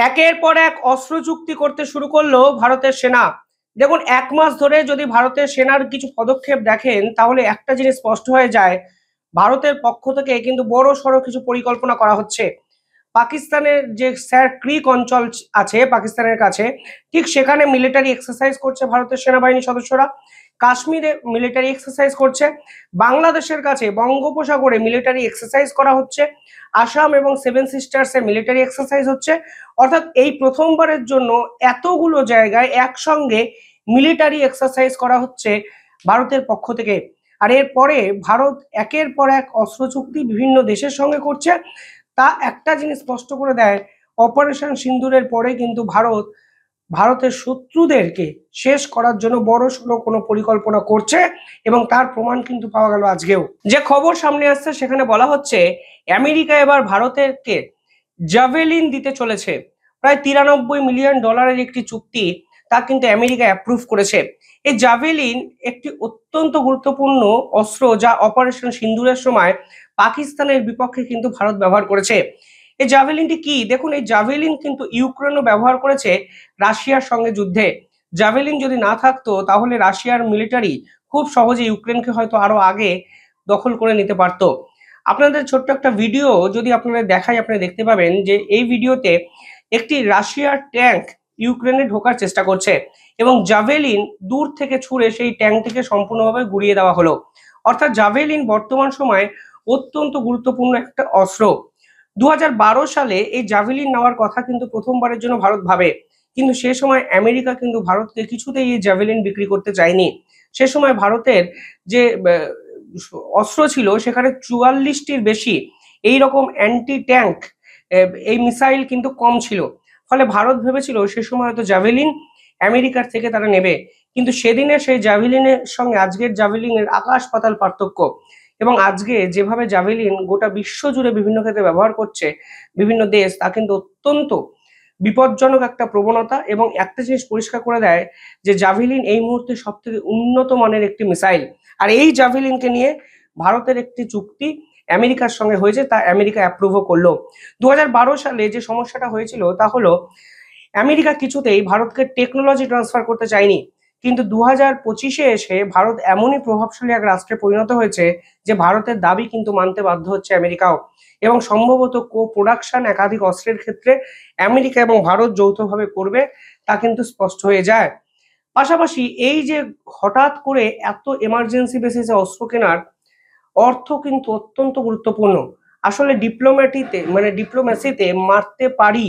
একের পর এক অস্ত্র চুক্তি করতে শুরু করলো ভারতের সেনা। দেখুন, 1 মাস ধরে যদি ভারতের সেনার কিছু পদক্ষেপ দেখেন তাহলে একটা জিনিস স্পষ্ট হয়ে যায়, ভারতের পক্ষ থেকে কিন্তু বড় সড়ো কিছু পরিকল্পনা করা হচ্ছে। পাকিস্তানের যে স্যার ক্রিক অঞ্চল আছে পাকিস্তানের কাছে, ঠিক সেখানে মিলিটারি এক্সারসাইজ করছে ভারতের সেনাবাহিনী সদস্যরা। কাশ্মীরে মিলিটারি এক্সারসাইজ করছে। বাংলাদেশের কাছে বঙ্গোপসাগরে মিলিটারি এক্সারসাইজ করা হচ্ছে। আসাম এবং সেভেন সিস্টার্সে মিলিটারি এক্সারসাইজ হচ্ছে। অর্থাৎ এই প্রথমবারের জন্য এতগুলো জায়গায় একসঙ্গে মিলিটারি এক্সারসাইজ করা হচ্ছে ভারতের পক্ষ থেকে। আর এরপরে ভারত একের পর এক অস্ত্র চুক্তি বিভিন্ন দেশের সঙ্গে করছে। তা একটা জিনিস স্পষ্ট করে দেয়, অপারেশন সিন্দুরের পরে কিন্তু ভারতের শত্রুদেরকে শেষ করার জন্য বড় সড়ো কোনো পরিকল্পনা করছে এবং তার প্রমাণ কিন্তু পাওয়া গেল আজকেও। যে খবর সামনে আসছে সেখানে বলা হচ্ছে আমেরিকা এবার ভারতকে জাভেলিন দিতে চলেছে। প্রায় 93 মিলিয়ন ডলারের একটি চুক্তি, তা কিন্তু আমেরিকা অ্যাপ্রুভ করেছে। এই জাভেলিন একটি অত্যন্ত গুরুত্বপূর্ণ অস্ত্র, যা অপারেশন সিন্দুরের সময় পাকিস্তানের বিপক্ষে কিন্তু ভারত ব্যবহার করেছে। এই জাভেলিনটি কি দেখুন, এই জাভেলিন কিন্তু ইউক্রেনও ব্যবহার করেছে রাশিয়ার সঙ্গে যুদ্ধে। জাভেলিন যদি না থাকতো তাহলে রাশিয়ার মিলিটারি খুব সহজে ইউক্রেনকে হয়তো আরো আগে দখল করে নিতে পারতো। আপনাদের ছোট্ট একটা ভিডিও যদি আপনাদের দেখাই, আপনারা দেখতে পাবেন যে এই ভিডিওতে একটি রাশিয়ার ট্যাঙ্ক ইউক্রেনে ঢোকার চেষ্টা করছে এবং জাভেলিন দূর থেকে ছুঁড়ে সেই ট্যাঙ্কটিকে সম্পূর্ণভাবে গুড়িয়ে দেওয়া হলো। অর্থাৎ জাভেলিন বর্তমান সময়ে অত্যন্ত গুরুত্বপূর্ণ একটা অস্ত্র। 2012 সালে এই জাভেলিন নেওয়ার কথা কিন্তু প্রথমবারের জন্য ভারত ভাবে, কিন্তু সে সময় আমেরিকা কিন্তু ভারতকে কিছুতেই এই জাভেলিন বিক্রি করতে চায়নি। সে সময় ভারতের যে অস্ত্র ছিল সেখানে 44টির বেশি এই রকম অ্যান্টি ট্যাঙ্ক এই মিসাইল কিন্তু কম ছিল। ফলে ভারত ভেবেছিল সে সময় হয়তো জাভেলিন আমেরিকার থেকে তারা নেবে, কিন্তু সেদিনে সেই জাভেলিনের সঙ্গে আজকের জাভেলিনের আকাশ পাতাল পার্থক্য। এবং আজকে যেভাবে জাভেলিন গোটা বিশ্ব জুড়ে বিভিন্ন ক্ষেত্রে ব্যবহার করছে বিভিন্ন দেশ, তা কিন্তু অত্যন্ত বিপজ্জনক একটা প্রবণতা। এবং একটা জিনিস পরিষ্কার করে দেয় যে জাভেলিন এই মুহূর্তে সব থেকে উন্নত মানের একটি মিসাইল। আর এই জাভেলিনকে নিয়ে ভারতের একটি চুক্তি আমেরিকার সঙ্গে হয়েছে, তা আমেরিকা অ্যাপ্রুভও করলো। 2012 সালে যে সমস্যাটা হয়েছিল তা হলো আমেরিকা কিছুতেই ভারতকে টেকনোলজি ট্রান্সফার করতে চায়নি, কিন্তু 2025-এ এসে ভারত এমনই প্রভাবশালী এক রাষ্ট্রে পরিণত হয়েছে যে ভারতের দাবি কিন্তু মানতে বাধ্য হচ্ছে আমেরিকাও। এবং সম্ভবত কো প্রোডাকশন একাধিক অস্ত্রের ক্ষেত্রে আমেরিকা এবং ভারত যৌথভাবে করবে, তা কিন্তু স্পষ্ট হয়ে যায়। পাশাপাশি এই যে হঠাৎ করে এত এমার্জেন্সি বেসিসে অস্ত্র কেনার অর্থ কিন্তু অত্যন্ত গুরুত্বপূর্ণ। আসলে ডিপ্লোম্যাসিতে মারতে পারি,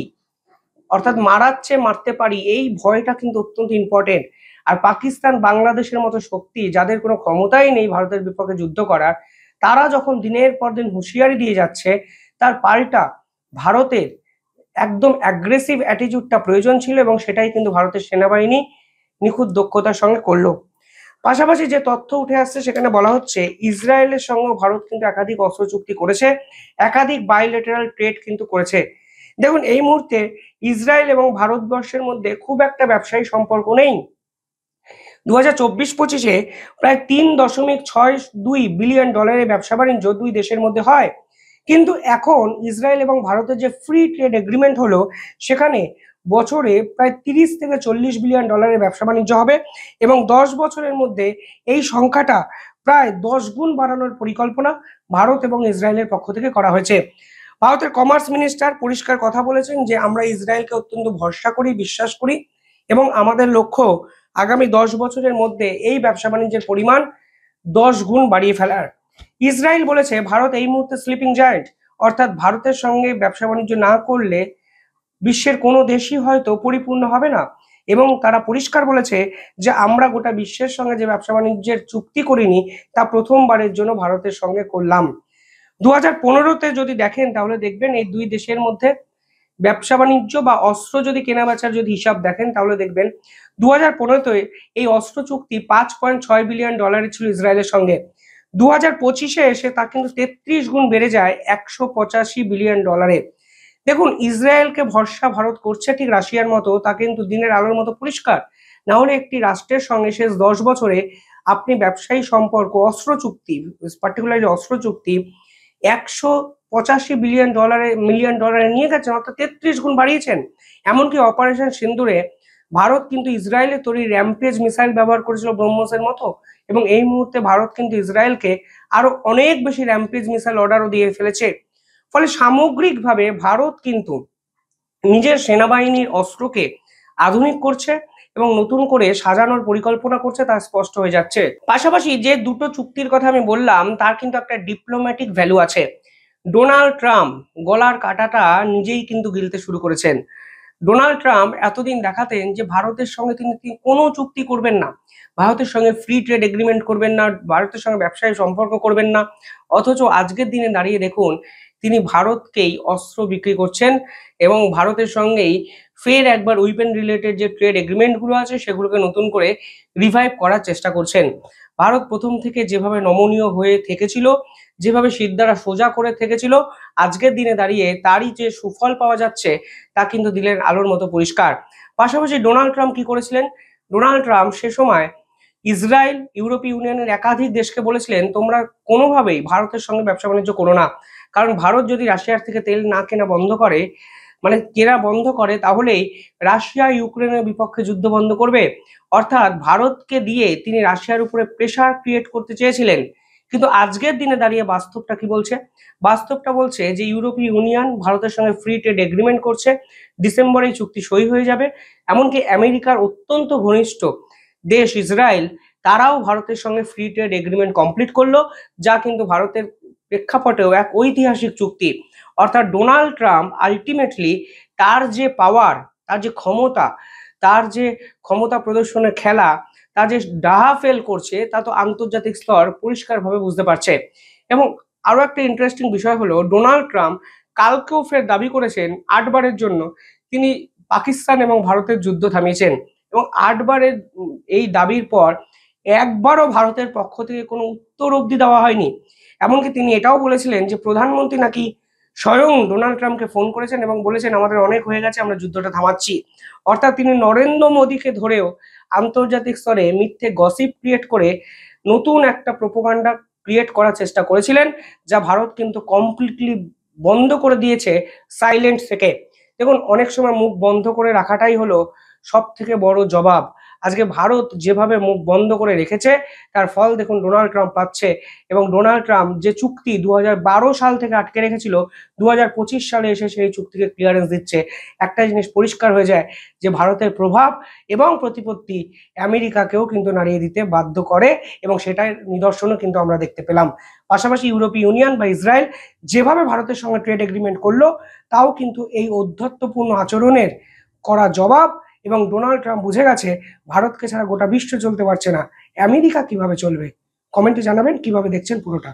অর্থাৎ মারাচ্ছে মারতে পারি, এই ভয়টা কিন্তু অত্যন্ত ইম্পর্টেন্ট। আর পাকিস্তান বাংলাদেশের মতো শক্তি যাদের কোনো ক্ষমতাই নেই ভারতের বিপক্ষে যুদ্ধ করার, তারা যখন দিনের পর দিন হুঁশিয়ারি দিয়ে যাচ্ছে, তার পাল্টা ভারতের একদম অ্যাগ্রেসিভ অ্যাটিটিউডটা প্রয়োজন ছিল এবং সেটাই কিন্তু ভারতের সেনাবাহিনী নিখুঁত দক্ষতার সঙ্গে করলো। পাশাপাশি যে তথ্য উঠে আসছে সেখানে বলা হচ্ছে ইসরায়েলের সঙ্গে ভারত কিন্তু একাধিক অস্ত্র চুক্তি করেছে, একাধিক বাইলেটারাল ট্রেড কিন্তু করেছে। দেখুন, এই মুহূর্তে ইসরায়েল এবং ভারতবর্ষের মধ্যে খুব একটা ব্যবসায়ী সম্পর্ক নেই। 2024-25-এ প্রায় 3.62 বিলিয়ন ডলারের ব্যবসা বাণিজ্য দুই দেশের মধ্যে হয়। কিন্তু এখন ইসরায়েল এবং ভারতের যে ফ্রি ট্রেড এগ্রিমেন্ট হলো, সেখানে বছরে প্রায় 30 থেকে 40 বিলিয়ন ডলারের ব্যবসা বাণিজ্য হবে এবং 10 বছরের মধ্যে এই সংখ্যাটা প্রায় 10 গুণ বাড়ানোর পরিকল্পনা ভারত এবং ইসরায়েলের পক্ষ থেকে করা হয়েছে। ভারতের কমার্স মিনিস্টার পরিষ্কার কথা বলেছেন যে আমরা ইসরায়েলকে অত্যন্ত ভরসা করি, বিশ্বাস করি এবং আমাদের লক্ষ্য আগামী 10 বছরের মধ্যে এই ব্যবসা বাণিজ্যের পরিমাণ 10 গুণ বাড়িয়ে ফেলার। ইসরায়েল বলেছে ভারত এই মুহূর্তে স্লিপিং জায়ান্ট, অর্থাৎ ভারতের সঙ্গে ব্যবসা বাণিজ্য না করলে বিশ্বের কোনো দেশই হয়তো পরিপূর্ণ হবে না। এবং তারা পরিষ্কার বলেছে যে আমরা গোটা বিশ্বের সঙ্গে যে ব্যবসা বাণিজ্যের চুক্তি করিনি তা প্রথমবারের জন্য ভারতের সঙ্গে করলাম। 2015-তে যদি দেখেন তাহলে দেখবেন এই দুই দেশের মধ্যে ব্যবসা বাণিজ্য বা অস্ত্র যদি কেনা বেচার যদি হিসাব দেখেন তাহলে দেখবেন 2015-তে এই অস্ত্র চুক্তি 5.6 বিলিয়ন ডলারের ছিল ইসরায়েলের সঙ্গে। 2025-এ এসে তা কিন্তু 33 গুণ বেড়ে যায় 185 বিলিয়ন ডলারে। দেখুন, ইসরায়েলকে ভরসা ভারত করছে ঠিক রাশিয়ার মতো, তা কিন্তু দিনের আলোর মতো পরিষ্কার। না হলে একটি রাষ্ট্রের সঙ্গে শেষ 10 বছরে আপনি ব্যবসায়ী সম্পর্ক অস্ত্র চুক্তি, পার্টিকুলারলি অস্ত্র চুক্তি মিলিয়ন ডলারে নিয়ে গেছেন, অর্থাৎ 33 গুণ বাড়িয়েছেন। এমনকি অপারেশন সিন্দুরে ভারত কিন্তু ইসরায়েলের তৈরি র্যাম্পেজ মিসাইল ব্যবহার করেছিল ব্রহ্মসের মতো, এবং এই মুহূর্তে ভারত কিন্তু ইসরায়েলকে আরো অনেক বেশি র্যাম্পেজ মিসাইল অর্ডারও দিয়ে ফেলেছে। ফলে সামগ্রিকভাবে ভারত কিন্তু নিজের সেনাবাহিনীর অস্ত্রকে আধুনিক করছে এবং নতুন করে সাজানোর পরিকল্পনা করছে, তা স্পষ্ট হয়ে যাচ্ছে। পাশাপাশি যে দুটো চুক্তির কথা আমি বললাম তার কিন্তু একটা ডিপ্লোম্যাটিক ভ্যালু আছে। ডোনাল্ড ট্রাম্প গলার কাঁটাটা নিজেই কিন্তু গিলতে শুরু করেছেন। ডোনাল্ড ট্রাম্প এতদিন দেখাতেন যে ভারতের সঙ্গে তিনি কোনো চুক্তি করবেন না, ভারতের সঙ্গে ফ্রি ট্রেড এগ্রিমেন্ট করবেন না, ভারতের সঙ্গে ব্যবসায়ী সম্পর্ক করবেন না। অথচ আজকের দিনে দাঁড়িয়ে দেখুন তিনি ভারতকেই অস্ত্র বিক্রি করছেন এবং ভারতের সঙ্গেই ফের একবার উইপেন রিলেটেড যে ট্রেড এগ্রিমেন্টগুলো আছে সেগুলোকে নতুন করে রিভাইভ করার চেষ্টা করছেন। ভারত প্রথম থেকে যেভাবে নমনীয় হয়ে থেকেছিল, যেভাবে সিদ্ধারা সোজা করে থেকেছিল, আজকের দিনে দাঁড়িয়ে তারই যে সুফল পাওয়া যাচ্ছে তা কিন্তু দিলের আলোর মতো পরিষ্কার। পাশাপাশি ডোনাল্ড ট্রাম্প কি করেছিলেন? ডোনাল্ড ট্রাম্প সে সময় ইসরায়েল, ইউরোপীয় ইউনিয়নের একাধিক দেশকে বলেছিলেন তোমরা কোনোভাবেই ভারতের সঙ্গে ব্যবসা বাণিজ্য করো না, কারণ ভারত যদি রাশিয়ার থেকে তেল না কেনা বন্ধ করে, মানে কেনা বন্ধ করে, তাহলেই রাশিয়া ইউক্রেনের বিপক্ষে যুদ্ধ বন্ধ করবে। অর্থাৎ ভারতকে দিয়ে তিনি রাশিয়ার উপরে প্রেসার ক্রিয়েট করতে চেয়েছিলেন। কিন্তু আজকের দিনে দাঁড়িয়ে বাস্তবটা কি বলছে? বাস্তবটা বলছে যে ইউরোপীয় ইউনিয়ন ভারতের সঙ্গে ফ্রি ট্রেড এগ্রিমেন্ট করছে, ডিসেম্বরে এই চুক্তি সই হয়ে যাবে। এমনকি আমেরিকার অত্যন্ত ঘনিষ্ঠ দেশ ইসরায়েল, তারাও ভারতের সঙ্গে ফ্রি ট্রেড এগ্রিমেন্ট কমপ্লিট করলো, যা কিন্তু ভারতের প্রেক্ষাপটেও এক ঐতিহাসিক চুক্তি। অর্থাৎ ডোনাল্ড ট্রাম্প আলটিমেটলি তার যে পাওয়ার, তার যে ক্ষমতা, তার যে ক্ষমতা প্রদর্শনের খেলা, তা যে ডাহা ফেল করছে তা তো আন্তর্জাতিক স্তর পরিষ্কারভাবে বুঝতে পারছে। এবং আরো একটা ইন্টারেস্টিং বিষয় হলো ডোনাল্ড ট্রাম্প কালকেও ফের দাবি করেছেন 8বারের জন্য তিনি পাকিস্তান এবং ভারতের যুদ্ধ থামিয়েছেন, এবং 8বারের এই দাবির পর একবারও ভারতের পক্ষ থেকে কোনো উত্তর অবধি দেওয়া হয়নি। এমনকি তিনি এটাও বলেছিলেন যে প্রধানমন্ত্রী নাকি স্বয়ং ডোনাল্ড ট্রাম্পকে ফোন করেছেন এবং বলেছেন আমাদের অনেক হয়ে গেছে, আমরা যুদ্ধটা থামাচ্ছি। অর্থাৎ তিনি নরেন্দ্র মোদীকে ধরেও আন্তর্জাতিক স্তরে মিথ্যে গসিপ ক্রিয়েট করে নতুন একটা প্রোপাগান্ডা ক্রিয়েট করার চেষ্টা করেছিলেন, যা ভারত কিন্তু কমপ্লিটলি বন্ধ করে দিয়েছে সাইলেন্ট থেকে। দেখুন অনেক সময় মুখ বন্ধ করে রাখাটাই হলো সব থেকে বড় জবাব। আজকে ভারত যেভাবে মুখ বন্ধ করে রেখেছে তার ফল দেখুন ডোনাল্ড ট্রাম্প পাচ্ছে। এবং ডোনাল্ড ট্রাম্প যে চুক্তি 2012 সাল থেকে আটকে রেখেছিল, 2025 সালে এসে সেই চুক্তিকে ক্লিয়ারেন্স দিচ্ছে। একটা জিনিস পরিষ্কার হয়ে যায় যে ভারতের প্রভাব এবং প্রতিপত্তি আমেরিকাকেও কিন্তু নাড়িয়ে দিতে বাধ্য করে, এবং সেটার নিদর্শনও কিন্তু আমরা দেখতে পেলাম। পাশাপাশি ইউরোপীয় ইউনিয়ন বা ইসরায়েল যেভাবে ভারতের সঙ্গে ট্রেড এগ্রিমেন্ট করলো, তাও কিন্তু এই ঔদ্ধত্যপূর্ণ আচরণের করা জবাব। এবং ডোনাল্ড ট্রাম্প বুঝে গেছে ভারতকে ছাড়া গোটা বিশ্ব চলতে পারছে না, আমেরিকা কিভাবে চলবে। কমেন্টে জানাবেন কিভাবে দেখছেন পুরোটা।